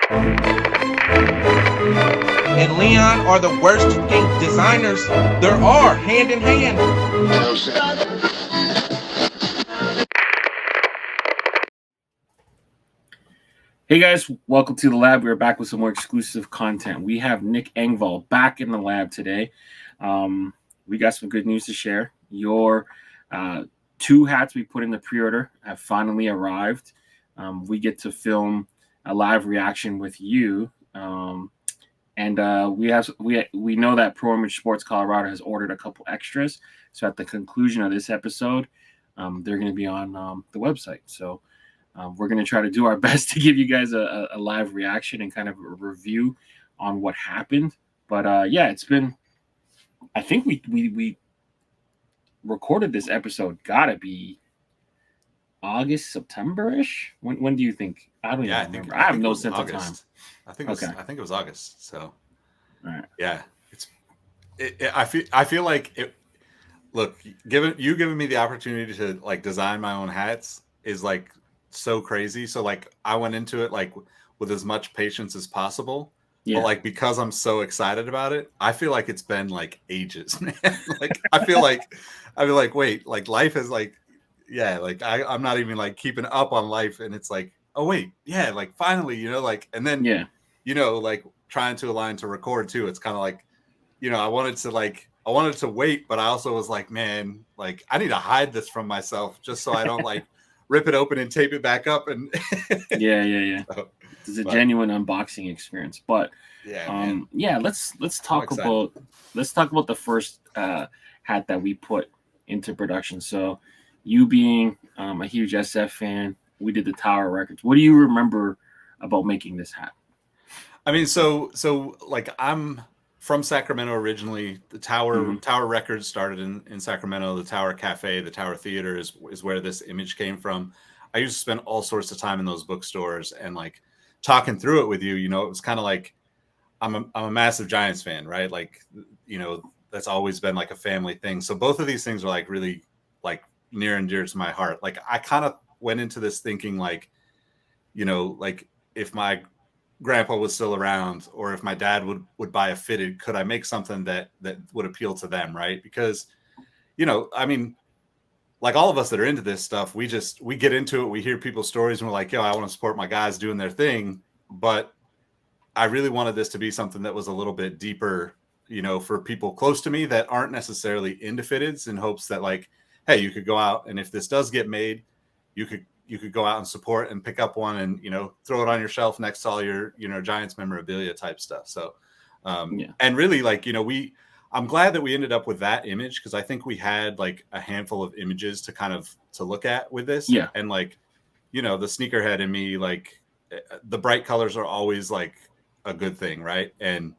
and Leon are the worst fucking designers there are, hand in hand. Hey guys, welcome to the lab. We're back with some more exclusive content. We have Nick Engvall back in the lab today. We got some good news to share. Your two hats we put in the pre-order have finally arrived. We get to film a live reaction with you. And we know that Pro Image Sports Colorado has ordered a couple extras. So at the conclusion of this episode, they're going to be on the website. So we're going to try to do our best to give you guys a live reaction and kind of a review on what happened. But yeah, it's been. I think we recorded this episode. Gotta be August, September-ish. When do you think? I don't even remember. I have no sense of time. I think it was August. So, all right. Yeah, I feel like it. Look, giving me the opportunity to like design my own hats is like so crazy. So like I went into it like with as much patience as possible. Yeah. But like because I'm so excited about it, I feel like it's been like ages, man. Like I feel like wait, like life is like, yeah, like I'm not even like keeping up on life, and it's like, oh wait, yeah, like finally, like, and then like trying to align to record too. It's kind of like, I wanted to wait, but I also was like, man, like I need to hide this from myself just so I don't like rip it open and tape it back up. And yeah. So, it's a genuine unboxing experience. But let's talk about the first hat that we put into production. So you being a huge SF fan, we did the Tower Records. What do you remember about making this hat? I mean, so like I'm from Sacramento originally. The Tower Records started in Sacramento. The Tower Cafe, the Tower Theater is where this image came from. I used to spend all sorts of time in those bookstores and like talking through it with you. It was kind of like I'm a massive Giants fan, right? Like that's always been like a family thing. So both of these things are like really like near and dear to my heart. Like I kind of went into this thinking like, like if my grandpa was still around or if my dad would buy a fitted, could I make something that would appeal to them, right? Because I mean, like all of us that are into this stuff, we get into it, we hear people's stories and we're like, yo, I want to support my guys doing their thing. But I really wanted this to be something that was a little bit deeper, for people close to me that aren't necessarily into fitteds, in hopes that like, hey, you could go out and if this does get made, you could go out and support and pick up one and, throw it on your shelf next to all your, Giants memorabilia type stuff. So, and really like, I'm glad that we ended up with that image, because I think we had like a handful of images to look at with this. Yeah. And like, the sneakerhead in me, like the bright colors are always like a good thing. Right. And,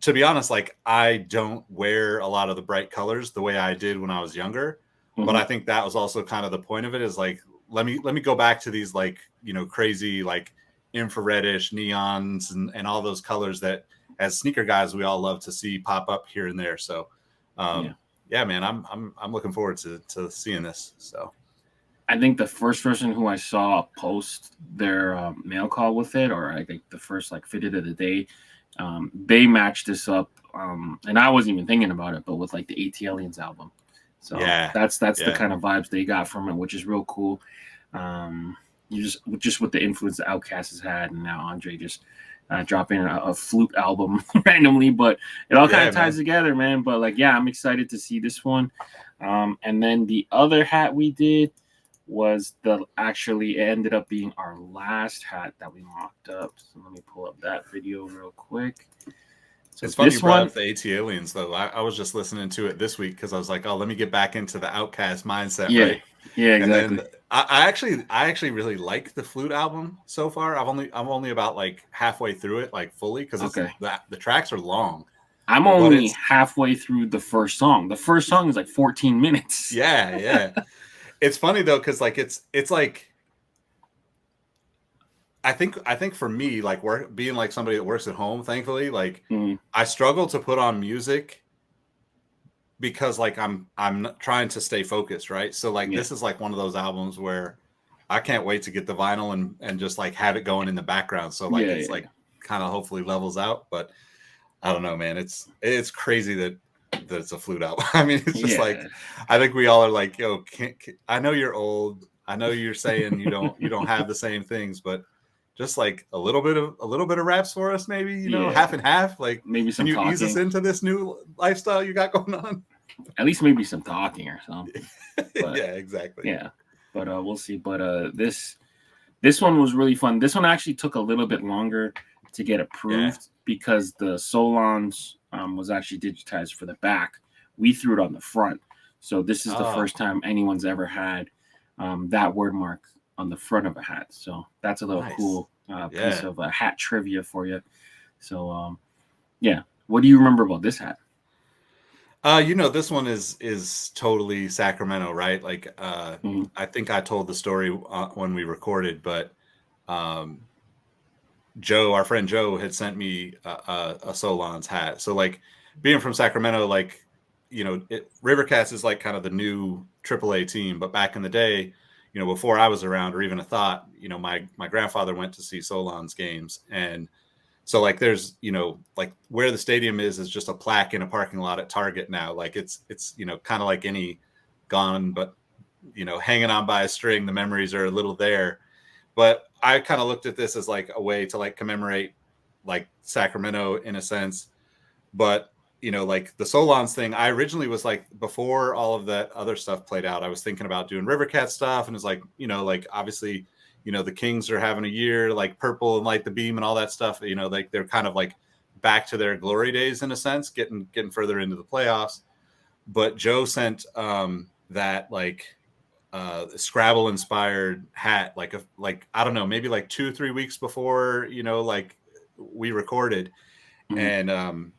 to be honest, like I don't wear a lot of the bright colors the way I did when I was younger, but I think that was also kind of the point of it, is like, let me go back to these like, crazy, like infrared-ish neons and all those colors that as sneaker guys, we all love to see pop up here and there. So, yeah, man, I'm looking forward to seeing this. So I think the first person who I saw post their mail call with it, or I think the first like fitted of the day, they matched this up. And I wasn't even thinking about it, but with like the AT Aliens album. So that's the kind of vibes they got from it, which is real cool. You just with the influence the Outkast has had, and now Andre just dropping a flute album randomly, but it all kind of ties together, man. But like, I'm excited to see this one. And then the other hat we did was it ended up being our last hat that we mocked up. So let me pull up that video real quick. So it's funny you brought up the AT Aliens, though. I was just listening to it this week because I was like, oh, let me get back into the Outkast mindset, right? Yeah, exactly. And then I actually really like the flute album so far. I'm only about like halfway through it, like fully, because the tracks are long. I'm only halfway through the first song. The first song is like 14 minutes. Yeah. It's funny though, because like it's like, I think for me, like being like somebody that works at home, thankfully, like I struggle to put on music because like I'm trying to stay focused, right? So like this is like one of those albums where I can't wait to get the vinyl and just like have it going in the background. So like it's like kind of hopefully levels out. But I don't know, man. It's crazy that it's a flute album. I mean, it's just like I think we all are like, yo, I know you're old. I know you're saying you don't have the same things, but just like a little bit of raps for us, maybe, you know, half and half. Like maybe some can you talking. ease us into this new lifestyle you got going on? At least maybe some talking or something. But, yeah, exactly. Yeah. But we'll see. But this one was really fun. This one actually took a little bit longer to get approved because the Solons was actually digitized for the back. We threw it on the front. So this is the first time anyone's ever had that word mark on the front of a hat. So that's a little cool piece of hat trivia for you. So what do you remember about this hat? You know, this one is totally Sacramento, right? Like I think I told the story when we recorded, but Joe, our friend Joe, had sent me a Solon's hat. So like being from Sacramento, like, you know, River Cats is like kind of the new AAA team, but back in the day, you know, before I was around or even a thought, you know, my grandfather went to see Solon's games. And so like there's, you know, like where the stadium is just a plaque in a parking lot at Target now. Like it's you know, kind of like any gone, but, you know, hanging on by a string. The memories are a little there. But I kind of looked at this as like a way to like commemorate like Sacramento in a sense. But, you know, like the Solons thing, I originally was like, before all of that other stuff played out, I was thinking about doing River Cat stuff. And it's like, you know, like obviously, you know, the Kings are having a year, like Purple and Light the Beam and all that stuff, you know, like they're kind of like back to their glory days in a sense, getting further into the playoffs. But Joe sent that like Scrabble inspired hat, like I don't know, maybe like 2 or 3 weeks before, you know, like we recorded. And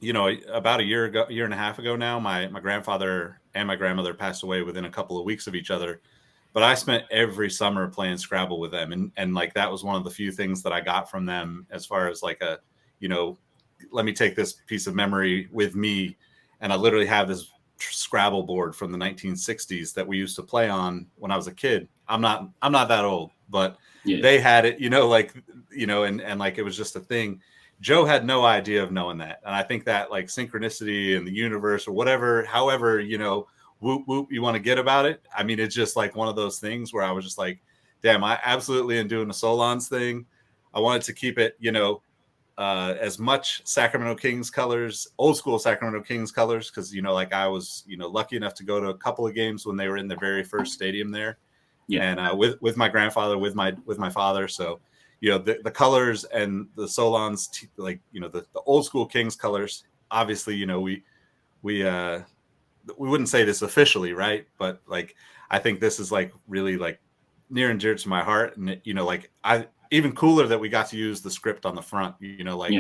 you know, about a year and a half ago now, my grandfather and my grandmother passed away within a couple of weeks of each other. But I spent every summer playing Scrabble with them. And like, that was one of the few things that I got from them as far as like a, you know, let me take this piece of memory with me. And I literally have this Scrabble board from the 1960s that we used to play on when I was a kid. I'm not that old, but they had it, you know, like, you know, and like, it was just a thing. Joe had no idea of knowing that. And I think that like synchronicity in the universe or whatever, however, you know, whoop, whoop, you want to get about it. I mean, it's just like one of those things where I was just like, damn, I absolutely am doing the Solons thing. I wanted to keep it, you know, as much Sacramento Kings colors, old school Sacramento Kings colors. Cause you know, like I was, you know, lucky enough to go to a couple of games when they were in the very first stadium there. And with my grandfather, with my father. So, you know, the colors and the Solons, like, you know, the old school Kings colors, obviously, you know, we wouldn't say this officially, right? But like, I think this is like really like near and dear to my heart. And, you know, like even cooler that we got to use the script on the front, you know, like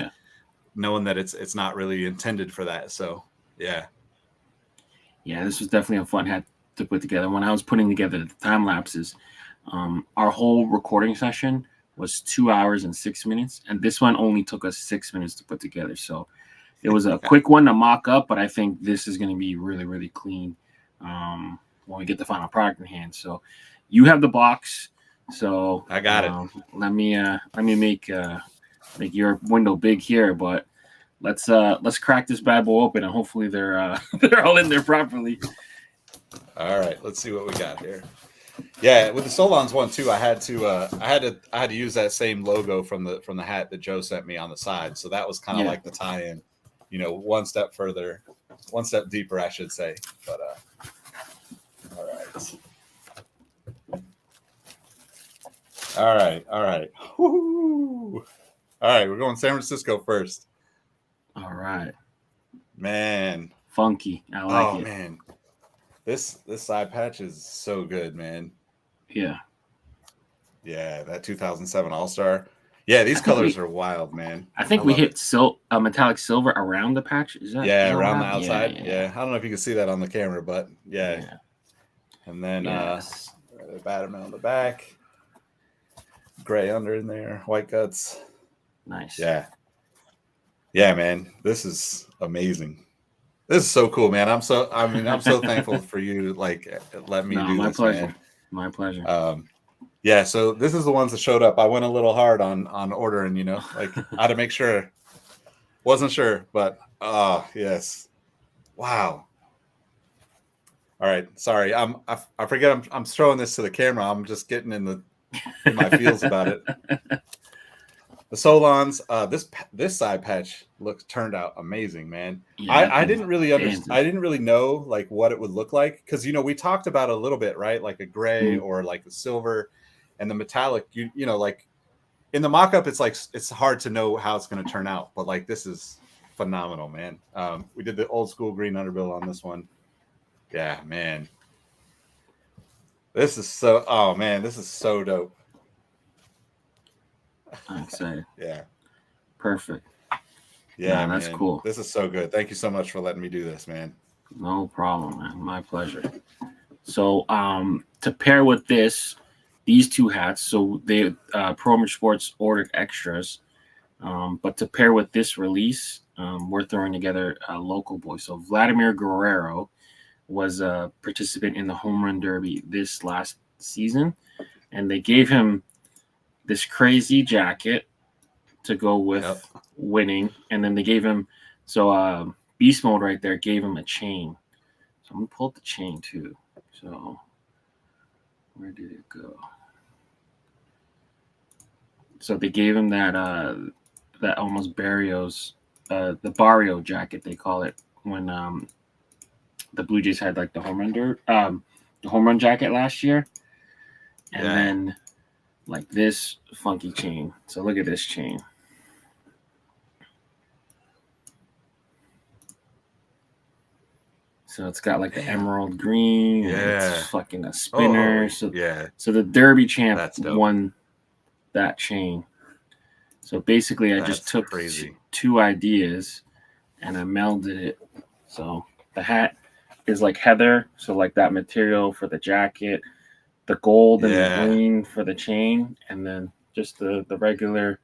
knowing that it's not really intended for that. So, yeah. Yeah, this was definitely a fun hat to put together. When I was putting together the time lapses, our whole recording session was 2 hours and 6 minutes, and this one only took us 6 minutes to put together. So it was a quick one to mock up, but I think this is going to be really, really clean when we get the final product in hand. So you have the box, so I got it. Let me make your window big here, but let's crack this bad boy open, and hopefully they're all in there properly. All right, let's see what we got here. Yeah, with the Solons one too, I had to use that same logo from the hat that Joe sent me on the side. So that was kind of like the tie-in, you know, one step deeper, I should say. But all right. Woo-hoo. All right, we're going San Francisco first. All right, man. Funky. I like it. Oh man. This side patch is so good, man. Yeah, that 2007 All-Star. Yeah, these colors are wild, man. I think we hit metallic silver around the patch. Is that around the outside? Yeah. I don't know if you can see that on the camera, but yeah. And then the Batterman on the back, gray under in there, white guts. Nice. Yeah, man. This is amazing. This is so cool, man. I'm so thankful for you. Like, let me do my this, pleasure. man. My pleasure. Yeah, so this is the ones that showed up. I went a little hard on ordering, like I had to make sure. Wasn't sure, but yes. Wow. All right, sorry. I forget I'm throwing this to the camera. I'm just getting in my feels about it. The Solons, this side patch turned out amazing, man. Yeah, I didn't really understand. I didn't really know like what it would look like because we talked about it a little bit, right? Like a gray or like a silver, and the metallic. Like in the mock-up, it's hard to know how it's going to turn out, but like this is phenomenal, man. We did the old school green underbill on this one. Yeah, man. This is so. Oh man, this is so dope. I'm excited. Yeah. Perfect. Yeah, that's man. cool. This is so good. Thank you so much for letting me do this, man. No problem, man. My pleasure. So, to pair with these two hats, so they Pro Image Sports ordered extras, but to pair with this release, we're throwing together a local boy. So Vladimir Guerrero was a participant in the home run derby this last season, and they gave him this crazy jacket to go with winning, and then they gave him beast mode right there gave him a chain. So I'm gonna pull up the chain too. So where did it go? So they gave him that almost Barrios the Barrio jacket, they call it, when the Blue Jays had like the home run jacket last year, and then like this funky chain. So look at this chain. So it's got like the emerald green. And it's fucking a spinner. So the Derby champ won that chain. So basically, I just took two ideas and I melded it. So the hat is like heather, so like that material for the jacket, the gold and the green for the chain, and then just the regular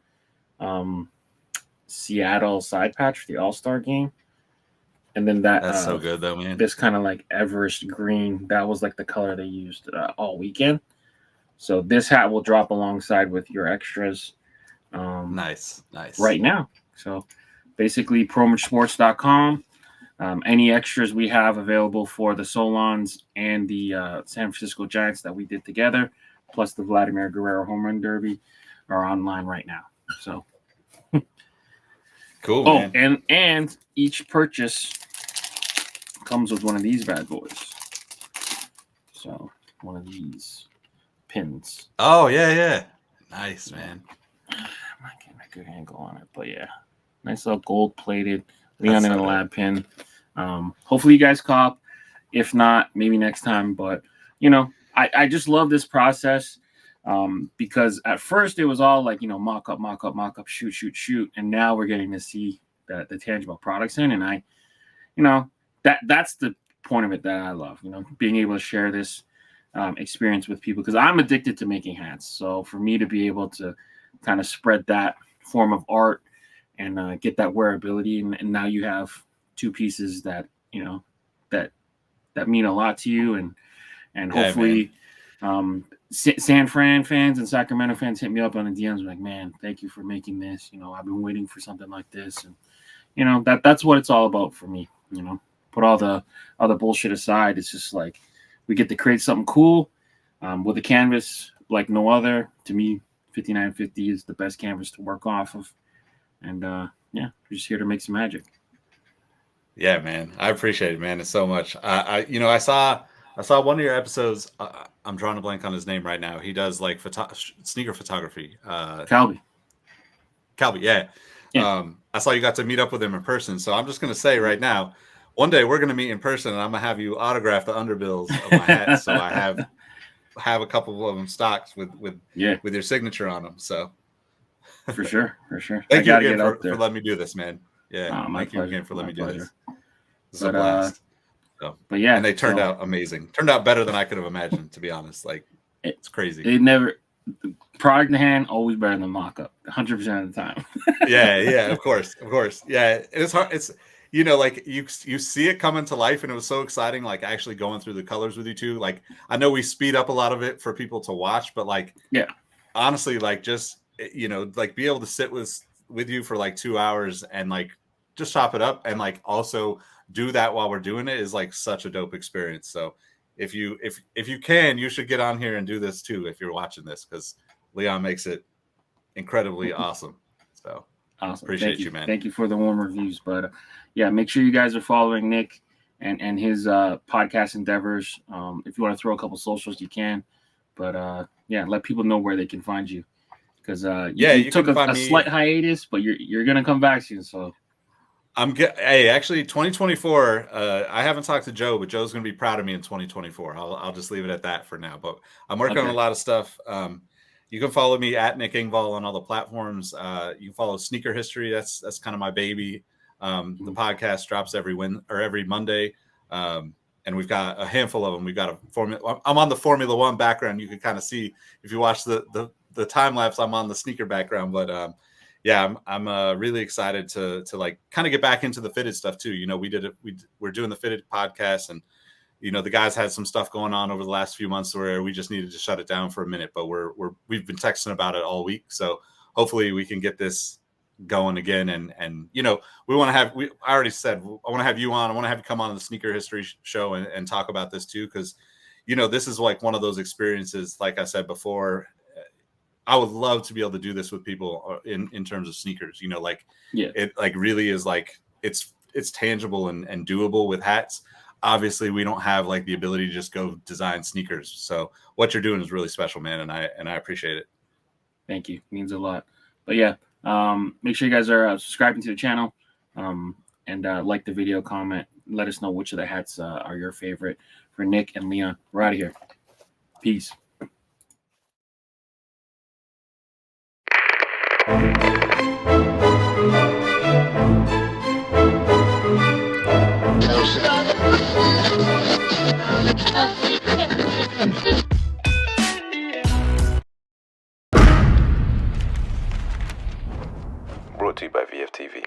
Seattle side patch for the All-Star game. And then that's so good though, man. This kind of like Everest green, that was like the color they used all weekend. So this hat will drop alongside with your extras. Nice. Right now. So basically promosports.com. Any extras we have available for the Solons and the San Francisco Giants that we did together, plus the Vladimir Guerrero Home Run Derby, are online right now. So cool. Man. And each purchase comes with one of these bad boys. So one of these pins. Oh yeah. Nice, man. I might get a good angle on it, but yeah, nice little gold plated Leon in a lab pin. Hopefully you guys cop. If not, maybe next time. But I just love this process because at first it was all like mock up, shoot, and now we're getting to see the tangible products in, and that's the point of it that I love. Being able to share this experience with people, because I'm addicted to making hats. So for me to be able to kind of spread that form of art and get that wearability, and now you have two pieces that that mean a lot to you, and hopefully San Fran fans and Sacramento fans hit me up on the DMs like, man, thank you for making this. I've been waiting for something like this, and that's what it's all about for me. Put all the other bullshit aside. It's just like we get to create something cool with a canvas like no other. To me, 59FIFTY is the best canvas to work off of, and we're just here to make some magic. Yeah, man, I appreciate it, man. It's so much. I saw one of your episodes. I'm drawing a blank on his name right now. He does like sneaker photography. Calby, yeah. I saw you got to meet up with him in person. So I'm just gonna say right now, one day we're gonna meet in person, and I'm gonna have you autograph the underbills of my hat. So I have a couple of them stocked with your signature on them. So for sure. Thank you again for letting me do this, man. Yeah, my thank you again for letting me do this. This is a blast. But yeah, and they turned out amazing. Turned out better than I could have imagined, to be honest. Like it's crazy. Product in hand always better than mock-up, 100% of the time. yeah, of course. Yeah, it's hard. It's you know, like you see it coming to life, and it was so exciting, like actually going through the colors with you too. Like I know we speed up a lot of it for people to watch, but like yeah, honestly, like just, you know, like be able to sit with you for like 2 hours and like just chop it up and like also do that while we're doing it is like such a dope experience. So if you can, you should get on here and do this too if you're watching this, because Leon makes it incredibly awesome. So awesome. appreciate you, man. Thank you for the warm reviews. But yeah, make sure you guys are following Nick and his podcast endeavors. If you want to throw a couple socials, you can. But yeah, let people know where they can find you, because you took a slight hiatus, but you're gonna come back soon. So hey, actually 2024, I haven't talked to Joe, but Joe's gonna be proud of me in 2024. I'll just leave it at that for now, but I'm working on a lot of stuff. You can follow me at Nick Engvall on all the platforms. You can follow Sneaker History. That's kind of my baby. The podcast drops every Monday. And we've got a handful of them. We've got a formula. I'm on the Formula One background. You can kind of see if you watch the time lapse. I'm on the sneaker background, but yeah, I'm really excited to like kind of get back into the fitted stuff too. You know, we're doing the fitted podcast, and you know the guys had some stuff going on over the last few months where we just needed to shut it down for a minute. But we've been texting about it all week, so hopefully we can get this going again. And you know, we want to have, I already said I want to have you on. I want to have you come on the Sneaker History show and talk about this too, because you know this is like one of those experiences. Like I said before, I would love to be able to do this with people in terms of sneakers. You know, like it like really is like it's tangible and doable with hats. Obviously, we don't have like the ability to just go design sneakers. So what you're doing is really special, man, and I appreciate it. Thank you, means a lot. But yeah, make sure you guys are subscribing to the channel, and like the video, comment, let us know which of the hats are your favorite. For Nick and Leon, we're out of here. Peace. Brought to you by VFTV.